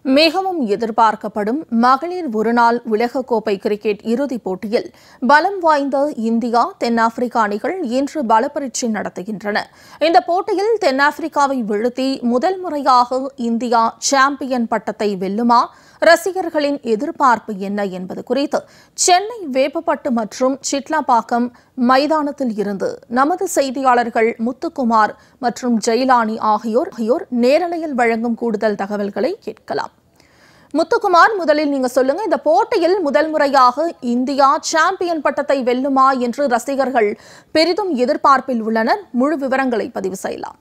மிகவும் எதிர்பார்க்கப்படும் மகளிர் ஒருநாள் உலகக்கோப்பை கிரிக்கெட் இறுதிப் போட்டியில் பலம் வாய்ந்த இந்தியா தென்னாப்பிரிக்கா அணிகள் இன்று பலப்பரீட்சை நடத்துகின்றன. இந்த போட்டியில் தென்னாப்பிரிக்காவை வீழ்த்தி முதல் முறையாக இந்தியா சாம்பியன் பட்டத்தை வெல்லுமா? ரசிகர்களின் எதிர்பார்ப்பு என்ன என்பது குறித்து சென்னை வேப்பப்பட்டு மற்றும் சிட்லாப்பாக்கம் மைதானத்தில் இருந்து நமது செய்தியாளர்கள் முத்துக்குமார் மற்றும் ஜெயலானி ஆகியோர் நேரலையில் வழங்கும் கூடுதல் தகவல்களை கேட்கலாம். முத்துக்குமார், முதலில் நீங்க சொல்லுங்க, இந்த போட்டியில் முதல் முறையாக இந்தியா சாம்பியன் பட்டத்தை வெல்லுமா என்று ரசிகர்கள் பெரிதும் எதிர்பார்ப்பில் உள்ளனர். முழு விவரங்களை பதிவு செய்யலாம்.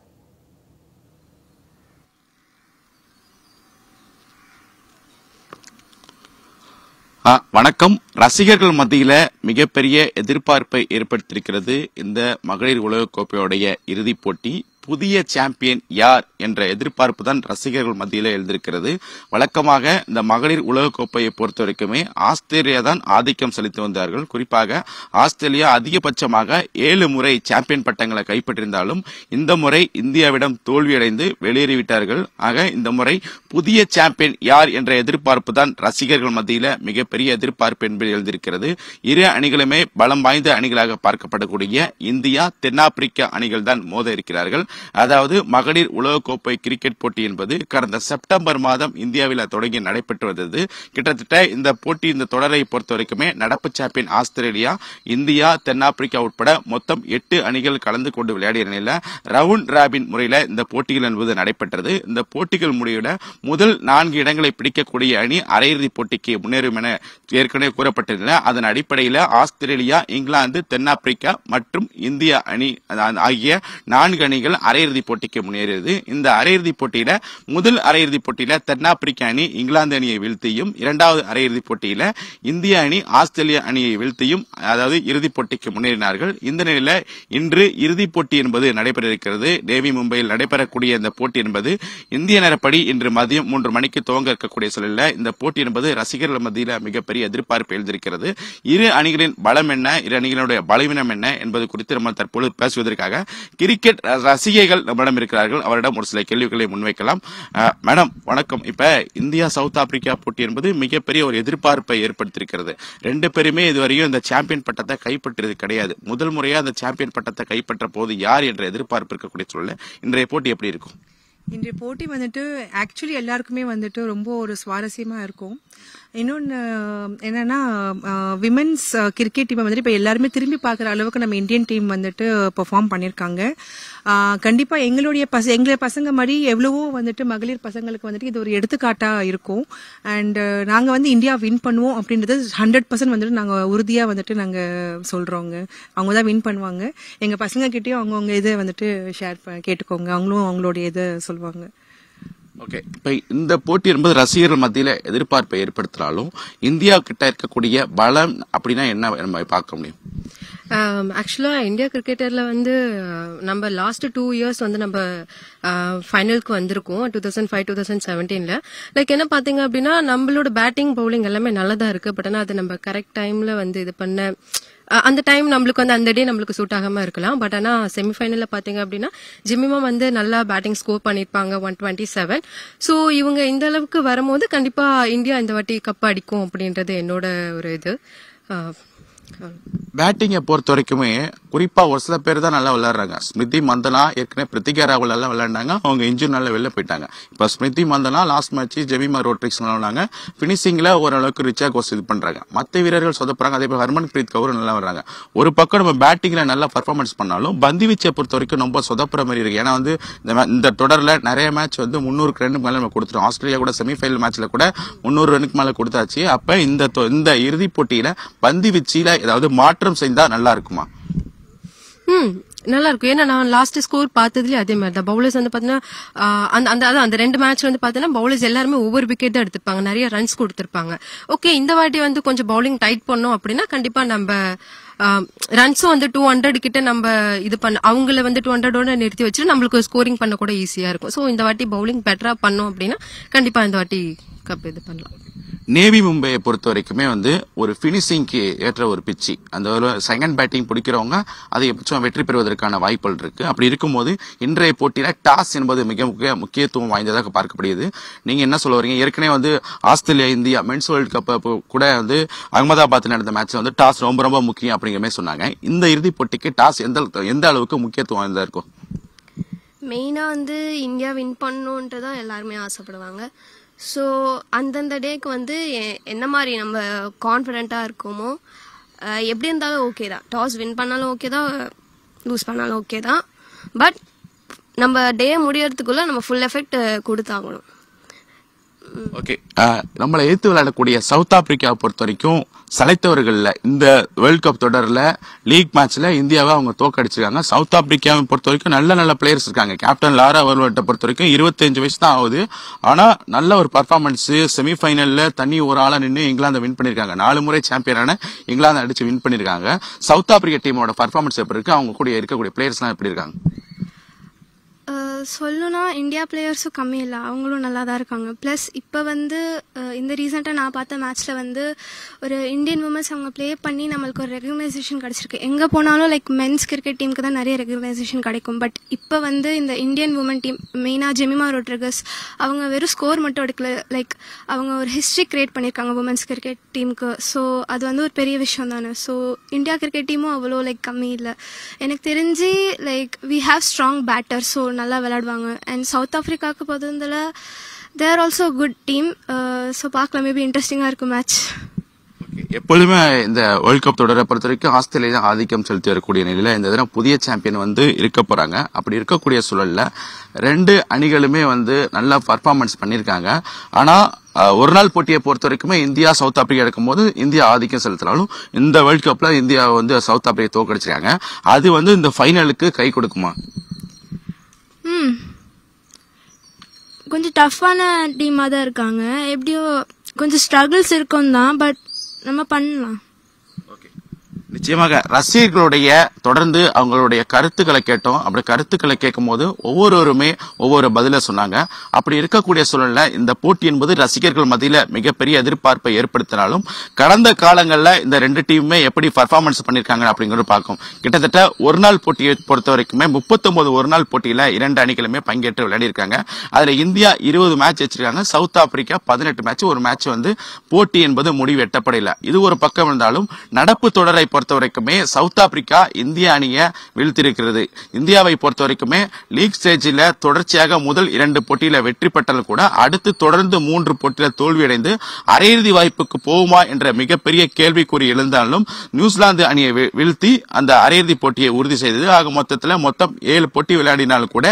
வணக்கம். ரசிகர்கள் மத்தியில மிகப்பெரிய எதிர்பார்ப்பை ஏற்படுத்தியிருக்கிறது இந்த மகளிர் உலகக்கோப்பையுடைய இறுதிப் போட்டி. புதிய சாம்பியன் யார் என்ற எதிர்பார்ப்பு தான் ரசிகர்கள் மத்தியில எழுந்திருக்கிறது. வழக்கமாக இந்த மகளிர் உலகக்கோப்பையை பொறுத்த வரைக்குமே ஆஸ்திரேலியா தான் ஆதிக்கம் செலுத்தி வந்தார்கள். குறிப்பாக ஆஸ்திரேலியா அதிகபட்சமாக 7 முறை சாம்பியன் பட்டங்களை கைப்பற்றியிருந்தாலும் இந்த முறை இந்தியாவிடம் தோல்வியடைந்து வெளியேறிவிட்டார்கள். ஆக இந்த முறை புதிய சாம்பியன் யார் என்ற எதிர்பார்ப்பு தான் ரசிகர்கள் மத்தியில மிகப்பெரிய எதிர்பார்ப்பு என்பது எழுந்திருக்கிறது. இரு அணிகளுமே பலம் வாய்ந்த அணிகளாக பார்க்கப்படக்கூடிய இந்தியா தென்னாப்பிரிக்கா அணிகள் தான் மோத இருக்கிறார்கள். அதாவது மகளிர் உலகக்கோப்பை கிரிக்கெட் போட்டி என்பது கடந்த செப்டம்பர் மாதம் இந்தியாவில் தொடங்கி நடைபெற்று வந்தது. கிட்டத்தட்ட இந்த போட்டி, இந்த தொடரை பொறுத்த வரைக்குமே நடப்பு சாம்பியன் ஆஸ்திரேலியா, இந்தியா, தென்னாப்பிரிக்கா உட்பட மொத்தம் 8 அணிகள் கலந்து கொண்டு விளையாடிய நிலையில ரவுண்ட் ராபின் முறையில இந்த போட்டிகள் என்பது நடைபெற்றது. இந்த போட்டிகள் முடிவிட முதல் 4 இடங்களை பிடிக்கக்கூடிய அணி அரையிறுதி போட்டிக்கு முன்னேறும் என ஏற்கனவே கூறப்பட்டதில்லை. அதன் அடிப்படையில் ஆஸ்திரேலியா, இங்கிலாந்து, தென்னாப்பிரிக்கா மற்றும் இந்தியா அணி ஆகிய 4 அணிகள் அரையிறுதி போட்டிக்கு முன்னேறியது. இந்த அரையிறுதி போட்டியில முதல் அரையிறுதி போட்டியில தென்னாப்பிரிக்கா அணி இங்கிலாந்து அணியை வீழ்த்தியும், இரண்டாவது அரையிறுதி போட்டியில இந்திய அணி ஆஸ்திரேலியா அணியை வீழ்த்தியும் அதாவது இறுதிப் போட்டிக்கு முன்னேறினார்கள். இந்த நிலையில இன்று இறுதிப் போட்டி என்பது நடைபெற இருக்கிறது. நேவி மும்பையில் நடைபெறக்கூடிய இந்த போட்டி என்பது இந்திய நேரப்படி இன்று மதியம் 3 மணிக்கு துவங்க இருக்கக்கூடிய சூழலில் இந்த போட்டி என்பது ரசிகர்கள் மத்தியில் மிகப்பெரிய எதிர்பார்ப்பு எழுந்திருக்கிறது. இரு அணிகளின் பலம் என்ன, இரு அணிகளுடைய பலவீனம் என்ன என்பது குறித்து நம்ம தற்போது பேசுவதற்காக கிரிக்கெட் ரசிகைகள் நம்மிடம் இருக்கிறார்கள். அவரிடம் ஒரு சில கேள்விகளை முன்வைக்கலாம். மேடம் வணக்கம். இப்ப இந்தியா சவுத் ஆப்பிரிக்கா போட்டி என்பது மிகப்பெரிய ஒரு எதிர்பார்ப்பை ஏற்படுத்தியிருக்கிறது. 2 பேருமே இதுவரையும் இந்த சாம்பியன் பட்டத்தை கைப்பற்றியது கிடையாது. முதல் முறையா அந்த சாம்பியன் பட்டத்தை கைப்பற்ற போது யார் என்ற எதிர்பார்ப்பு இருக்கக்கூடிய சூழல் இன்றைய போட்டி எப்படி இருக்கும்? இன்றைய போட்டி ஆக்சுவலி எல்லாருக்குமே ரொம்ப ஒரு சுவாரஸ்யமா இருக்கும். இன்னொன்னு என்னன்னா, விமென்ஸ் கிரிக்கெட் டீம் இப்ப எல்லாருமே திரும்பி பார்க்குற அளவுக்கு நம்ம இந்தியன் டீம் பெர்ஃபார்ம் பண்ணியிருக்காங்க. கண்டிப்பா எங்களுடைய பசங்க மாதிரி எவ்வளவோ மகளிர் பசங்களுக்கு இது ஒரு எடுத்துக்காட்டா இருக்கும். அண்ட் நாங்க இந்தியா வின் பண்ணுவோம் அப்படின்றது 100% நாங்க உறுதியா நாங்க சொல்றோங்க. அவங்க தான் வின் பண்ணுவாங்க. எங்க பசங்க கிட்டயும் அவங்கவுங்க இதை ஷேர் கேட்டுக்கோங்க. அவங்களும் அவங்களுடைய இதை சொல்லுவாங்க. ஓகே. இப்ப இந்த போட்டி என்பது ரசிகர்கள் மத்தியில எதிர்பார்ப்பை ஏற்படுத்தினாலும் இந்தியா கிட்ட இருக்கக்கூடிய பலம் அப்படின்னா என்ன நம்ம பார்க்க முடியும்? ஆக்சுவலா இந்தியா கிரிக்கெட்டர்ல நம்ம லாஸ்ட் 2 இயர்ஸ் நம்ம ஃபைனலுக்கு வந்திருக்கோம். 2005, 2017ல. லைக் என்ன பாத்தீங்க அப்படின்னா, நம்மளோட பேட்டிங் பவுலிங் எல்லாமே நல்லதா இருக்கு. பட் ஆனா அது நம்ம கரெக்ட் டைம்ல இது பண்ண அந்த டைம் நம்மளுக்கு அந்த டே நம்மளுக்கு சூட் ஆகாம இருக்கலாம். பட் ஆனா செமிஃபைனல்ல பாத்தீங்க அப்படின்னா ஜிம்மிமா நல்லா பேட்டிங் ஸ்கோர் பண்ணிருப்பாங்க, 127. சோ இவங்க இந்த அளவுக்கு வரும்போது கண்டிப்பா இந்தியா இந்த வாட்டி கப் அடிக்கும் அப்படின்றது என்னோட ஒரு இது. பேட்டிங்கை பொறுத்த வரைக்குமே குறிப்பா ஒரு சில பேர் தான் நல்லா விளையாடுறாங்க. ஸ்மிருதி மந்தனா ஏற்கனவே பிரித்திகா ராகுல் நல்லா விளையாண்டாங்க. அவங்க இன்ஜூரி நல்லா வெளில போயிட்டாங்க. இப்ப ஸ்மிருதி மந்தனா லாஸ்ட் மேட்ச் ஜெமிமா ரோட்ரிக்ஸ் விளையாடுனாங்க. பினிஷிங்ல ஓரளவுக்கு ரிச்சா கோஸ் இது பண்றாங்க. மற்ற வீரர்கள் சொதப்புறாங்க. அதே போல ஹர்மன் பிரீத் கவுர் நல்லா வர்றாங்க. ஒரு பக்கம் நம்ம பேட்டிங்ல நல்லா பர்ஃபார்மன்ஸ் பண்ணாலும் பந்து வீச்சை பொறுத்த வரைக்கும் ரொம்ப சொதப்புற மாதிரி இருக்கு. ஏன்னா இந்த தொடர்ல நிறைய மேட்ச் 300 ரன்னுக்கு மேல நம்ம கொடுத்துரும். ஆஸ்திரேலியா கூட செமிஃபைனல் மேட்ச்ல கூட 300 ரன்னுக்கு மேல கொடுத்தாச்சு. அப்ப இந்த இறுதிப் போட்டியில பந்து வீச்சில ஏதாவது மாற்றம் செய்தா நல்லா இருக்குமா? நல்லா இருக்கும். ஏன்னா நான் லாஸ்ட் ஸ்கோர் பார்த்ததுலயே அதே மாதிரி தான். பவுலர்ஸ் பாத்தீங்கன்னா அந்த 2 மேட்ச் பாத்தீங்கன்னா பவுலர்ஸ் எல்லாருமே ஒவ்வொரு விக்கெட் தான் எடுத்திருப்பாங்க, நிறைய ரன்ஸ் கொடுத்திருப்பாங்க. ஓகே, இந்த வாட்டி கொஞ்சம் பவுலிங் டைட் பண்ணோம் அப்படின்னா கண்டிப்பா நம்ம ரன்ஸும் 200 கிட்ட நம்ம இது பண்ண அவங்கள 200 நிறுத்தி வச்சுட்டு நம்மளுக்கு ஸ்கோரிங் பண்ண கூட ஈஸியா இருக்கும். சோ இந்த வாட்டி பவுலிங் பெட்டரா பண்ணோம் அப்படின்னா கண்டிப்பா இந்த வாட்டி கப் இது பண்ணலாம். நேவி மும்பையை பொறுத்த வரைக்குமே வந்து ஒரு பினிஷிங்க்கு ஏற்ற ஒரு பிச்சு, அந்த ஒரு செகண்ட் பேட்டிங் பிடிக்கிறவங்க அதிகபட்சம் வெற்றி பெறுவதற்கான வாய்ப்புகள் இருக்கு. அப்படி இருக்கும்போது இன்றைய போட்டியில டாஸ் என்பது மிக முக்கியத்துவம் வாய்ந்ததாக பார்க்கப்படுகிறது. நீங்க என்ன சொல்ல வரீங்க? ஏற்கனவே வந்து Australia India men's world cup கூட வந்து அகமதாபாத் நடந்த மேட்ச்ல வந்து டாஸ் ரொம்ப ரொம்ப முக்கியம் அப்படிங்கிற மாதிரி சொன்னாங்க. இந்த இறுதிப் போட்டிக்கு டாஸ் எந்த அளவுக்கு முக்கியத்துவம் வாய்ந்ததா இருக்கும்? மெயினாக வந்து இந்தியா வின் பண்ணணுன்ட்டு தான் எல்லாருமே ஆசைப்படுவாங்க. ஸோ அந்தந்த டேக்கு வந்து என்ன மாதிரி நம்ம கான்ஃபிடென்ட்டாக இருக்கோமோ எப்படி இருந்தாலும் ஓகே தான். டாஸ் வின் பண்ணாலும் ஓகே தான், லூஸ் பண்ணாலும் ஓகே தான். பட் நம்ம டே முடியறதுக்குள்ள நம்ம ஃபுல் எஃபெக்ட் கொடுத்தாகணும். ஓகே, நம்மளை எதிர்த்து விளையாடக்கூடிய சவுத் ஆப்பிரிக்காவை பொறுத்த வரைக்கும் சளைத்தவர்கள்ல இந்த வேர்ல்டு கப் தொடர்ல லீக் மேட்ச்ல இந்தியாவை அவங்க தோக்கடிச்சிருக்காங்க. சவுத் ஆப்பிரிக்காவை பொறுத்த வரைக்கும் நல்ல பிளேயர்ஸ் இருக்காங்க. கேப்டன் லாரா வர்வர்ட்டை பொறுத்த வரைக்கும் 25 வயசு தான் ஆகுது. ஆனா நல்ல ஒரு பர்ஃபார்மன்ஸ். செமிஃபைனல்ல தனி ஒரு ஆளா நின்று இங்கிலாந்தை வின் பண்ணிருக்காங்க. 4 முறை சாம்பியனான இங்கிலாந்து அடிச்சு வின் பண்ணிருக்காங்க. சவுத் ஆப்பிரிக்கா டீமோட பர்ஃபார்மன்ஸ் எப்படி இருக்கு? அவங்க கூட இருக்கக்கூடிய பிளேயர்ஸ் எல்லாம் எப்படி இருக்காங்க? சொல்லணும்னா இந்தியா பிளேயர்ஸும் கம்மி இல்லை, அவங்களும் நல்லா தான் இருக்காங்க. ப்ளஸ் இப்போ வந்து இந்த ரீசெண்டாக நான் பார்த்த மேட்ச்சில் வந்து ஒரு இந்தியன் உமன்ஸ் அவங்க ப்ளே பண்ணி நம்மளுக்கு ஒரு ரெகக்னைசேஷன் கிடச்சிருக்கு. எங்கே போனாலும் லைக் மென்ஸ் கிரிக்கெட் டீமுக்கு தான் நிறைய ரெகக்னைசேஷன் கிடைக்கும். பட் இப்போ வந்து இந்த இந்தியன் உமன் டீம் மெயினாக ஜெமிமா ரோட்ரிகஸ் அவங்க வெறும் ஸ்கோர் மட்டும் எடுக்கல, லைக் அவங்க ஒரு ஹிஸ்ட்ரி கிரியேட் பண்ணியிருக்காங்க உமன்ஸ் கிரிக்கெட் டீமுக்கு. ஸோ அது வந்து ஒரு பெரிய விஷயம் தானே. ஸோ இந்தியா கிரிக்கெட் டீமும் அவ்வளோ லைக் கம்மி இல்லை. எனக்கு தெரிஞ்சு like we have strong batter, so நல்லா விளையாடுவாங்க. அண்ட் சவுத் ஆப்பிரிக்காவுக்கு பொறுத்தவரையில they are also good team. So பார்க்கலாம், மேபி இன்ட்ரெஸ்டிங்காக இருக்கும் மேட்ச். எப்பொழுதுமே இந்த வேர்ல்ட் கப் தொடரை பொறுத்த வரைக்கும் ஆஸ்திரேலியா தான் ஆதிக்கம் செலுத்தி வரக்கூடிய நிலையில இந்த தினம் புதிய சாம்பியன் வந்து இருக்க போறாங்க. அப்படி இருக்கக்கூடிய சூழல்ல 2 அணிகளுமே வந்து நல்லா பர்ஃபார்மன்ஸ் பண்ணியிருக்காங்க. ஆனா ஒரு நாள் போட்டியை பொறுத்த வரைக்குமே இந்தியா சவுத் ஆப்பிரிக்கா இருக்கும்போது இந்தியா ஆதிக்கம் செலுத்தினாலும் இந்த வேர்ல்ட் கப்ல இந்தியா வந்து சவுத் ஆப்பிரிக்கா தோக்கடிச்சிருக்காங்க. அது வந்து இந்த ஃபைனலுக்கு கை கொடுக்குமா? கொஞ்சம் டஃப்பான டீமாக தான் இருக்காங்க. எப்படியோ கொஞ்சம் ஸ்ட்ரகிள்ஸ் இருக்கும் தான், பட் நம்ம பண்ணலாம். நிச்சயமாக ரசிகர்களுடைய தொடர்ந்து அவங்களுடைய கருத்துக்களை கேட்டோம். அப்படி கருத்துக்களை கேட்கும் போது ஒவ்வொருவருமே ஒவ்வொரு பதில சொன்னாங்க. அப்படி இருக்கக்கூடிய சூழல்ல இந்த போட்டி என்பது ரசிகர்கள் மத்தியில மிகப்பெரிய எதிர்பார்ப்பை ஏற்படுத்தினாலும் கடந்த காலங்கள்ல இந்த 2 டீமுமே எப்படி பர்ஃபார்மன்ஸ் பண்ணிருக்காங்க அப்படிங்கறது பார்க்கும். கிட்டத்தட்ட ஒரு நாள் போட்டியை பொறுத்த வரைக்குமே 39 ஒரு நாள் போட்டியில 2 அணிகளுமே பங்கேற்று விளையாடி இருக்காங்க. அதுல இந்தியா 20 மேட்ச் வச்சிருக்காங்க. South Africa 18 match. ஒரு மேட்ச் வந்து போட்டி என்பது முடிவு எட்டப்படல. இது ஒரு பக்கம் இருந்தாலும் நடப்பு தொடரை பொறுத்த வரைக்குமே சவுத் ஆப்பிரிக்கா இந்திய அணியை வீழ்த்திருக்கிறது. இந்தியாவை பொறுத்த வரைக்குமே லீக் ஸ்டேஜில் தொடர்ச்சியாக முதல் 2 போட்டியில வெற்றி பெற்றாலும் கூட அடுத்து தொடர்ந்து 3 போட்டியில தோல்வியடைந்து அரையிறுதி வாய்ப்புக்கு போகுமா என்ற மிகப்பெரிய கேள்விக்குறி எழுந்தாலும் நியூசிலாந்து அணியை வீழ்த்தி அந்த அரையிறுதி போட்டியை உறுதி செய்தது. ஆக மொத்தத்தில் 7 போட்டி விளையாடினாலும் கூட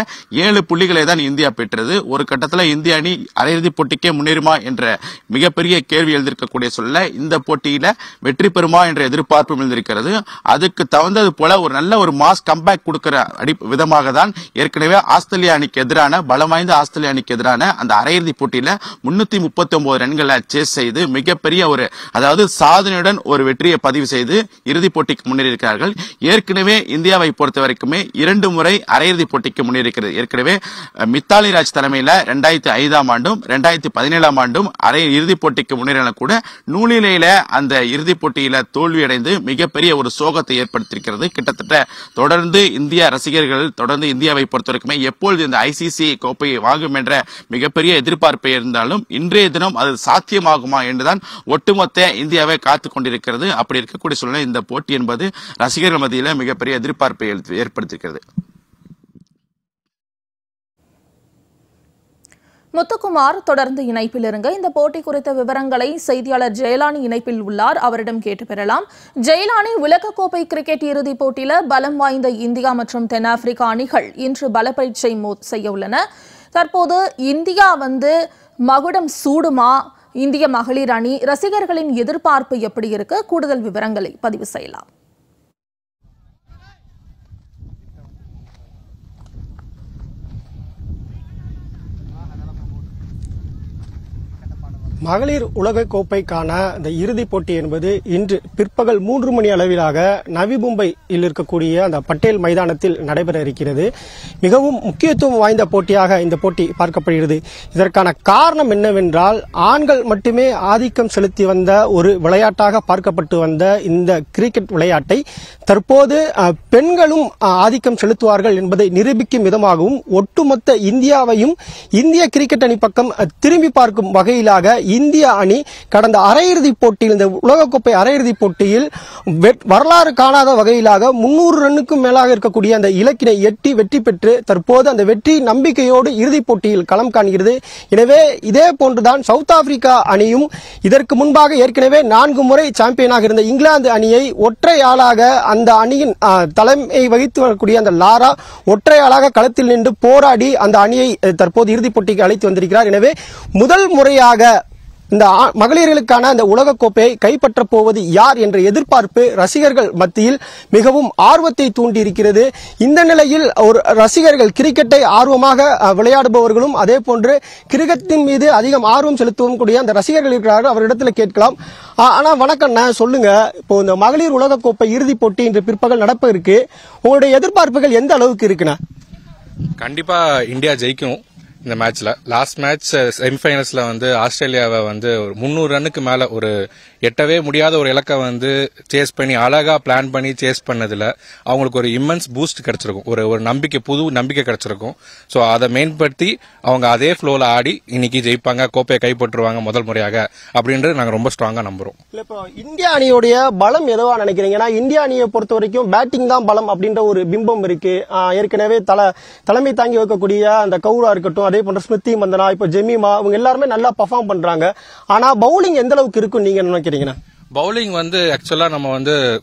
7 புள்ளிகளை தான் இந்தியா பெற்றது. ஒரு கட்டத்தில் இந்திய அணி அரையிறுதி போட்டிக்கே முன்னேறுமா என்ற மிகப்பெரிய கேள்வி எழுந்திருக்கக்கூடிய சொல்ல இந்த போட்டியில வெற்றி பெறுமா என்ற எதிர்பார்ப்பு எழுந்திருக்கிறது. அதுக்கு தகுந்தது போல ஒரு நல்ல ஒரு மாஸ் கம்பேக் கொடுக்கிற விதமாக தான் ஏற்கனவே ஆஸ்திரேலியா அணிக்கு எதிரான பலம் வாய்ந்த ஆஸ்திரேலியா அணிக்கு எதிரான அந்த அரையிறுதி போட்டியில 339 ரன்களை சேஸ் செய்து மிகப்பெரிய ஒரு அதாவது சாதனையுடன் ஒரு வெற்றியை பதிவு செய்து இறுதிப் போட்டிக்கு முன்னேறியிருக்கிறார்கள். ஏற்கனவே இந்தியாவை பொறுத்த வரைக்குமே 2 முறை அரையிறுதி போட்டிக்கு முன்னேறியிருக்கிறது. ஏற்கனவே மித்தாலி ராஜ் தலைமையில 2005ஆம் ஆண்டும் 2017ஆம் ஆண்டும் இறுதிப் போட்டிக்கு முன்னேறின கூட நூலிலையில அந்த இறுதிப் போட்டியில தோல்வியடைந்து மிகப்பெரிய ஒரு சோகத்தை ஏற்படுத்தியிருக்கிறது. கிட்டத்தட்ட தொடர்ந்து இந்திய ரசிகர்கள் தொடர்ந்து இந்தியாவை பொறுத்த வரைக்குமே எப்பொழுது இந்த ஐசிசி கோப்பையை வாங்கும் என்ற மிகப்பெரிய எதிர்பார்ப்பு இருந்தாலும் இன்றைய தினம் அது சாத்தியமாகுமா என்றுதான் ஒட்டுமொத்த இந்தியாவை காத்துக் கொண்டிருக்கிறது. அப்படி இருக்கக்கூடிய சூழ்நிலை இந்த போட்டி என்பது ரசிகர்கள் மத்தியில் மிகப்பெரிய எதிர்பார்ப்பை ஏற்படுத்தியிருக்கிறது. முத்துக்குமார் தொடர்ந்து இணைப்பில் இருங்க. இந்த போட்டி குறித்த விவரங்களை செய்தியாளர் ஜெயலானி இணைப்பில் உள்ளார், அவரிடம் கேட்டு பெறலாம். ஜெயலானி, உலகக்கோப்பை கிரிக்கெட் இறுதிப் போட்டியில பலம் வாய்ந்த இந்தியா மற்றும் தென்னாப்பிரிக்கா அணிகள் இன்று பலப்பரீட்சை செய்ய உள்ளன. தற்போது இந்தியா மகுடம் சூடுமா? இந்திய மகளிர் அணி ரசிகர்களின் எதிர்பார்ப்பு எப்படி இருக்கு? கூடுதல் விவரங்களை பதிவு செய்யலாம். மகளிர் உலக கோப்பைக்கான இந்த இறுதிப் போட்டி என்பது இன்று பிற்பகல் 3 மணி அளவிலாக நவி மும்பையில் இருக்கக்கூடிய அந்த பட்டேல் மைதானத்தில் நடைபெற இருக்கிறது. மிகவும் முக்கியத்துவம் வாய்ந்த போட்டியாக இந்த போட்டி பார்க்கப்படுகிறது. இதற்கான காரணம் என்னவென்றால், ஆண்கள் மட்டுமே ஆதிக்கம் செலுத்தி வந்த ஒரு விளையாட்டாக பார்க்கப்பட்டு வந்த இந்த கிரிக்கெட் விளையாட்டை தற்போது பெண்களும் ஆதிக்கம் செலுத்துவார்கள் என்பதை நிரூபிக்கும் விதமாகவும் ஒட்டுமொத்த இந்தியாவையும் இந்திய கிரிக்கெட் அணி பக்கம் திரும்பி பார்க்கும் வகையிலாக இந்திய அணி கடந்த அரையிறுதிப் போட்டியில், இந்த உலகக்கோப்பை அரையிறுதிப் போட்டியில் வரலாறு காணாத வகையிலாக 300 ரன்னுக்கும் மேலாக இருக்கக்கூடிய அந்த இலக்கினை எட்டி வெற்றி பெற்று தற்போது அந்த வெற்றி நம்பிக்கையோடு இறுதிப் போட்டியில் களம் காண்கிறது. எனவே இதே போன்றுதான் சவுத் ஆப்பிரிக்கா அணியும் இதற்கு முன்பாக ஏற்கனவே 4 முறை சாம்பியனாக இருந்த இங்கிலாந்து அணியை ஒற்றை ஆளாக அந்த அணியின் தலைமை வகித்து வரக்கூடிய அந்த லாரா ஒற்றை ஆளாக களத்தில் நின்று போராடி அந்த அணியை தற்போது இறுதிப் போட்டிக்கு அழைத்து வந்திருக்கிறார். எனவே முதல் முறையாக இந்த மகளிர்களுக்கான அந்த உலகக்கோப்பையை கைப்பற்றப் போவது யார் என்ற எதிர்பார்ப்பு ரசிகர்கள் மத்தியில் மிகவும் ஆர்வத்தை தூண்டியிருக்கிறது. இந்த நிலையில் ஒரு ரசிகர்கள், கிரிக்கெட்டை ஆர்வமாக விளையாடுபவர்களும் அதே போன்று கிரிக்கெட்டின் மீது அதிகம் ஆர்வம் செலுத்தவும் கூடிய அந்த ரசிகர்கள் இருக்கிறார்கள். அவரிடத்தில் கேட்கலாம். ஆனா வணக்கம், சொல்லுங்க, இப்போ இந்த மகளிர் உலகக்கோப்பை இறுதிப் போட்டி இன்று பிற்பகல் நடப்ப இருக்கு. உங்களுடைய எதிர்பார்ப்புகள் எந்த அளவுக்கு இருக்குண்ணா? கண்டிப்பா இந்தியா ஜெயிக்கும் இந்த மேட்ச்ல. லாஸ்ட் மேட்ச் செமிஃபைனல்ஸ்ல ஆஸ்திரேலியாவை 300 ரன்னுக்கு மேல ஒரு எட்டவே முடியாத ஒரு இலக்கை சேஸ் பண்ணி அழகா பிளான் பண்ணி சேஸ் பண்ணதுல அவங்களுக்கு ஒரு இம்மென்ஸ் பூஸ்ட் கிடைச்சிருக்கும், ஒரு நம்பிக்கை, புது நம்பிக்கை கிடைச்சிருக்கும். ஸோ அதை மேம்படுத்தி அவங்க அதே ஃப்ளோல ஆடி இன்னைக்கு ஜெயிப்பாங்க, கோப்பையை கைப்பற்றுவாங்க முதல் முறையாக அப்படின்றது நாங்கள் ரொம்ப ஸ்ட்ராங்கா நம்புறோம். இப்போ இந்திய அணியோடைய பலம் எதுவா நினைக்கிறீங்க? ஏன்னா இந்திய அணியை பொறுத்த வரைக்கும் பேட்டிங் தான் பலம் அப்படின்ற ஒரு பிம்பம் இருக்கு. ஏற்கனவே தலைமை தாங்கி வைக்கக்கூடிய அந்த கவுரா இருக்கட்டும், அதே போன்ற ஸ்மிருதி மந்தனா, இப்ப ஜெமிமா, இவங்க எல்லாருமே நல்லா பெர்ஃபார்ம் பண்றாங்க. ஆனா பவுலிங் எந்த அளவுக்கு இருக்கும் நீங்க நினைக்கிறீங்கன்னா? பவுலிங் ஆக்சுவலா நம்ம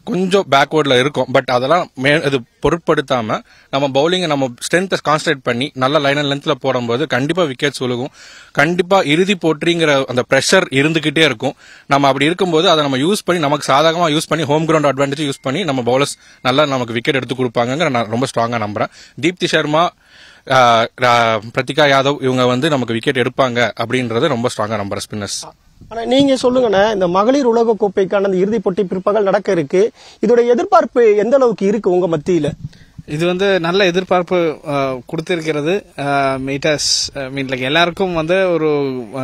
கொஞ்சம் பேக்வர்ட்ல இருக்கும். பட் அதெல்லாம் இது பொருட்படுத்தாம நம்ம பவுலிங்கை நம்ம ஸ்ட்ரென்த்தை கான்சன்ட்ரேட் பண்ணி நல்ல லைன் அண்ட் லென்த்ல போடும்போது கண்டிப்பா விக்கெட்ஸ் விழுகும். கண்டிப்பா இறுதி போட்டிங்கிற அந்த பிரஷர் இருந்துகிட்டே இருக்கும். நம்ம அப்படி இருக்கும்போது அதை நம்ம யூஸ் பண்ணி, நமக்கு சாதகமா யூஸ் பண்ணி, ஹோம் கிரவுண்ட் அட்வான்டேஜ் யூஸ் பண்ணி நம்ம பவுலர்ஸ் நல்லா நமக்கு விக்கெட் எடுத்து கொடுப்பாங்க. நான் ரொம்ப ஸ்ட்ராங்கா நம்புறேன். தீப்தி சர்மா, பிரத்திகா யாதவ் இவங்க நமக்கு விக்கெட் எடுப்பாங்க அப்படின்றத ரொம்ப ஸ்ட்ராங்கா நம்புற ஸ்பின்னர்ஸ். ஆனா நீங்க சொல்லுங்கண்ணே, இந்த மகளிர் உலக கோப்பைக்கான இந்த இறுதிப் போட்டி பிற்பகல் நடக்க இருக்கு. இதோட எதிர்பார்ப்பு எந்த அளவுக்கு இருக்கு உங்க மத்தியில? இது நல்ல எதிர்பார்ப்பு கொடுத்திருக்கிறது. எல்லாருக்கும் ஒரு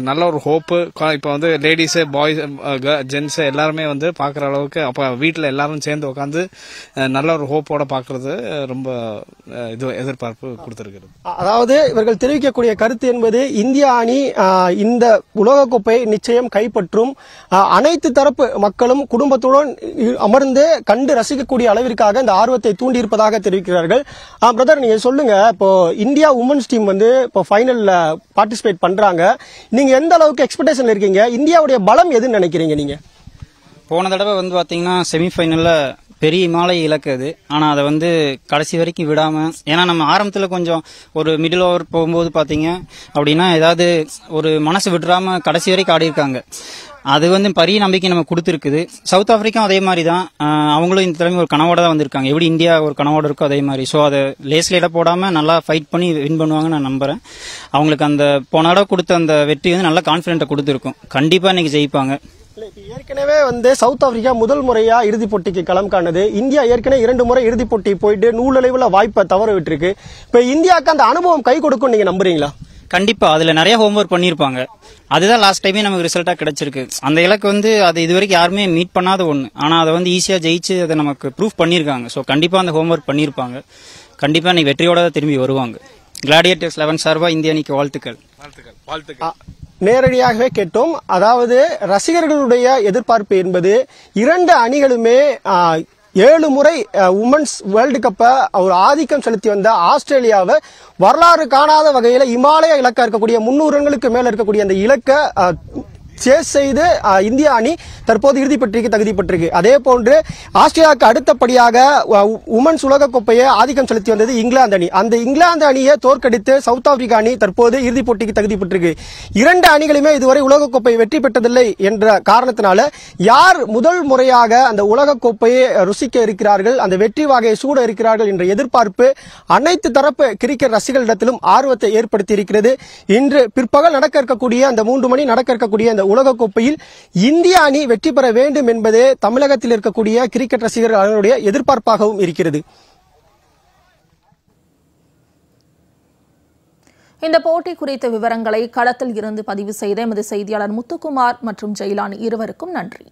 நல்ல ஒரு ஹோப்பு. இப்போ லேடிஸ், பாய்ஸ், ஜென்ஸ் எல்லாருமே பாக்குற அளவுக்கு, அப்ப வீட்டுல எல்லாரும் சேர்ந்து உட்காந்து நல்ல ஒரு ஹோப்போட பாக்குறது ரொம்ப எதிர்பார்ப்பு கொடுத்திருக்கிறது. அதாவது இவர்கள் தெரிவிக்கக்கூடிய கருத்து என்பது, இந்திய அணி இந்த உலகக்கோப்பை நிச்சயம் கைப்பற்றும். அனைத்து தரப்பு மக்களும் குடும்பத்துடன் அமர்ந்து கண்டு ரசிக்கக்கூடிய அளவிற்காக இந்த ஆர்வத்தை தூண்டியிருப்பதாக தெரிவிக்கிறார்கள். பிரதர், நீங்க சொல்லுங்க, இப்போ இந்தியா உமன்ஸ் டீம் இப்போ ஃபைனல்ல பார்ட்டிசிபேட் பண்றாங்க. நீங்க எந்த அளவுக்கு எக்ஸ்பெக்டேஷன் இருக்கீங்க? இந்தியாவுடைய பலம் எதுன்னு நினைக்கிறீங்க நீங்க? போன தடவை பாத்தீங்கன்னா செமிஃபைனல்ல பெரிய இமாலய இலக்கு அது. ஆனா அதை கடைசி வரைக்கும் விடாம, ஏன்னா நம்ம ஆரம்பத்துல கொஞ்சம் ஒரு மிடில் ஓவர் போகும்போது பாத்தீங்க அப்படின்னா ஏதாவது ஒரு மனசு விட்டுறாம கடைசி வரைக்கும் ஆடி இருக்காங்க. அது பெரிய நம்பிக்கை நம்ம கொடுத்துருக்குது. சவுத் ஆப்பிரிக்கா அதே மாதிரி தான். அவங்களும் இந்த தலைமை ஒரு கனவோட தான் வந்திருக்காங்க. எப்படி இந்தியா ஒரு கனவோட இருக்கோ அதே மாதிரி. ஸோ அதை லேஸ்ல இட போடாம நல்லா ஃபைட் பண்ணி வின் பண்ணுவாங்கன்னு நான் நம்புறேன். அவங்களுக்கு அந்த போன தடவை கொடுத்த அந்த வெற்றி நல்ல கான்பிடென்ட்டை கொடுத்துருக்கும். கண்டிப்பா இன்னைக்கு ஜெயிப்பாங்க. ஏற்கனவே சவுத் ஆப்பிரிக்கா முதல் முறையா இறுதிப் போட்டிக்கு களம் காணுது. இந்தியா ஏற்கனவே 2 முறை இறுதிப் போட்டி போயிட்டு நூலளவுல வாய்ப்பை தவற விட்டுருக்கு. இப்ப இந்தியாவுக்கு அந்த அனுபவம் கை கொடுக்கும் நீங்க நம்புறீங்களா? கண்டிப்பா. அதுல நிறைய ஹோம்ஒர்க் பண்ணிருப்பாங்க. அதுதான் லாஸ்ட் டைமே நமக்கு ரிசல்ட்டா கிடைச்சிருக்கு. அந்த இலக்கு அது இதுவரைக்கும் யாருமே மீட் பண்ணாத ஒண்ணு. ஆனா அதை ஈஸியா ஜெயிச்சு அதை நமக்கு ப்ரூஃப் பண்ணிருக்காங்க. சோ கண்டிப்பா அந்த ஹோம்ஒர்க் பண்ணிருப்பாங்க. கண்டிப்பா இன்னைக்கு வெற்றியோட திரும்பி வருவாங்க. கிளாடியேட்டர்ஸ் 11 சார்பா இந்திய அணிக்கு வாழ்த்துக்கள். நேரடியாகவே கேட்டோம். அதாவது ரசிகர்களுடைய எதிர்பார்ப்பு என்பது 2 அணிகளுமே 7 முறை உமன்ஸ் வேர்ல்டு கப்பை ஒரு ஆதிக்கம் செலுத்தி வந்த ஆஸ்திரேலியாவை வரலாறு காணாத வகையில இமாலய இலக்கா இருக்கக்கூடிய 300 ரன்களுக்கு மேல இருக்கக்கூடிய அந்த இலக்கை சேஸ் செய்து இந்திய அணி தற்போது இறுதிப் போட்டிக்கு தகுதி பெற்றிருக்கு. அதே போன்று ஆஸ்திரேலியாவுக்கு அடுத்தபடியாக உமன்ஸ் உலகக்கோப்பையை ஆதிக்கம் செலுத்தி வந்தது இங்கிலாந்து அணி. அந்த இங்கிலாந்து அணியை தோற்கடித்து சவுத் ஆப்பிரிக்கா அணி தற்போது இறுதிப் போட்டிக்கு தகுதி பெற்றிருக்கு. 2 அணிகளுமே இதுவரை உலகக்கோப்பையை வெற்றி பெற்றதில்லை என்ற காரணத்தினால யார் முதல் முறையாக அந்த உலகக்கோப்பையை ருசிக்க இருக்கிறார்கள், அந்த வெற்றி வாகையை சூட இருக்கிறார்கள் என்ற எதிர்பார்ப்பு அனைத்து தரப்பு கிரிக்கெட் ரசிகர்களிடத்திலும் ஆர்வத்தை ஏற்படுத்தி இருக்கிறது. இன்று பிற்பகல் நடக்க இருக்கக்கூடிய அந்த 3 மணி நடக்க இருக்கக்கூடிய அந்த இந்த உலகக்கோப்பையில் இந்திய அணி வெற்றி பெற வேண்டும் என்பதே தமிழகத்தில் இருக்கக்கூடிய கிரிக்கெட் ரசிகர்களுடைய எதிர்பார்ப்பாகவும் இருக்கிறது. இந்த போட்டி குறித்த விவரங்களை களத்தில் இருந்து பதிவு செய்த எமது செய்தியாளர் முத்துக்குமார் மற்றும் ஜெயிலானி இருவருக்கும் நன்றி.